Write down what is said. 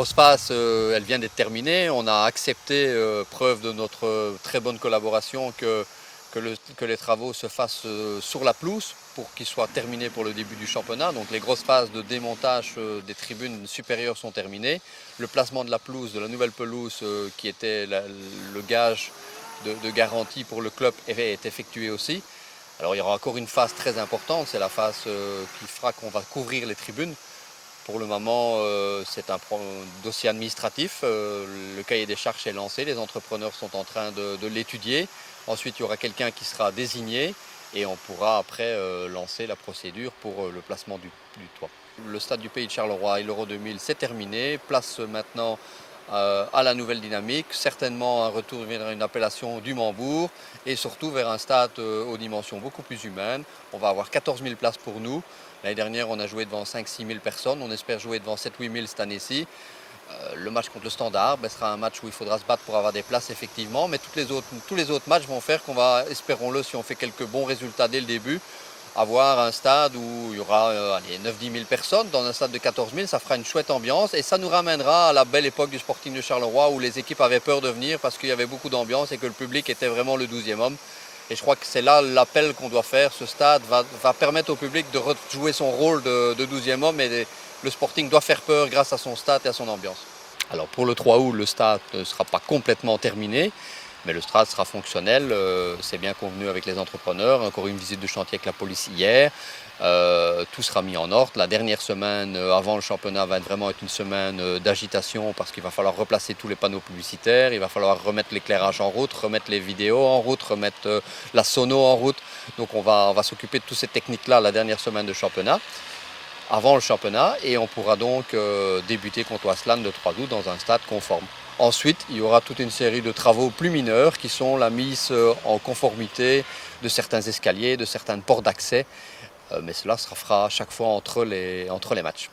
grosse phase, elle vient d'être terminée. On a accepté, preuve de notre très bonne collaboration, que les travaux se fassent sur la pelouse pour qu'ils soient terminés pour le début du championnat. Donc les grosses phases de démontage des tribunes supérieures sont terminées. Le placement de la pelouse, de la nouvelle pelouse qui était le gage de garantie pour le club est effectué aussi. Alors il y aura encore une phase très importante, c'est la phase qui fera qu'on va couvrir les tribunes. Pour le moment, c'est un dossier administratif. Le cahier des charges est lancé, les entrepreneurs sont en train de l'étudier. Ensuite, il y aura quelqu'un qui sera désigné et on pourra après lancer la procédure pour le placement du toit. Le stade du Pays de Charleroi et l'Euro 2000, c'est terminé. Place maintenant à la nouvelle dynamique, certainement un retour vers une appellation du Mambourg et surtout vers un stade aux dimensions beaucoup plus humaines. On va avoir 14 000 places pour nous. L'année dernière, on a joué devant 5-6 000 personnes. On espère jouer devant 7-8 000 cette année-ci. Le match contre le Standard sera un match où il faudra se battre pour avoir des places effectivement, mais tous les autres matchs vont faire qu'on va, espérons-le, si on fait quelques bons résultats dès le début, avoir un stade où il y aura 9-10 000 personnes. Dans un stade de 14 000, ça fera une chouette ambiance et ça nous ramènera à la belle époque du Sporting de Charleroi où les équipes avaient peur de venir parce qu'il y avait beaucoup d'ambiance et que le public était vraiment le 12e homme. Et je crois que c'est là l'appel qu'on doit faire. Ce stade va permettre au public de rejouer son rôle de 12e homme et le Sporting doit faire peur grâce à son stade et à son ambiance. Alors pour le 3 août, le stade ne sera pas complètement terminé, mais le stade sera fonctionnel. C'est bien convenu avec les entrepreneurs. Encore une visite de chantier avec la police hier. Tout sera mis en ordre. La dernière semaine avant le championnat va vraiment être une semaine d'agitation parce qu'il va falloir replacer tous les panneaux publicitaires, il va falloir remettre l'éclairage en route, remettre les vidéos en route, remettre la sono en route. Donc on va s'occuper de toutes ces techniques-là la dernière semaine de championnat, avant le championnat, et on pourra donc débuter contre Waasland le 3 août dans un stade conforme. Ensuite, il y aura toute une série de travaux plus mineurs qui sont la mise en conformité de certains escaliers, de certaines portes d'accès. Mais cela se fera à chaque fois entre les matchs.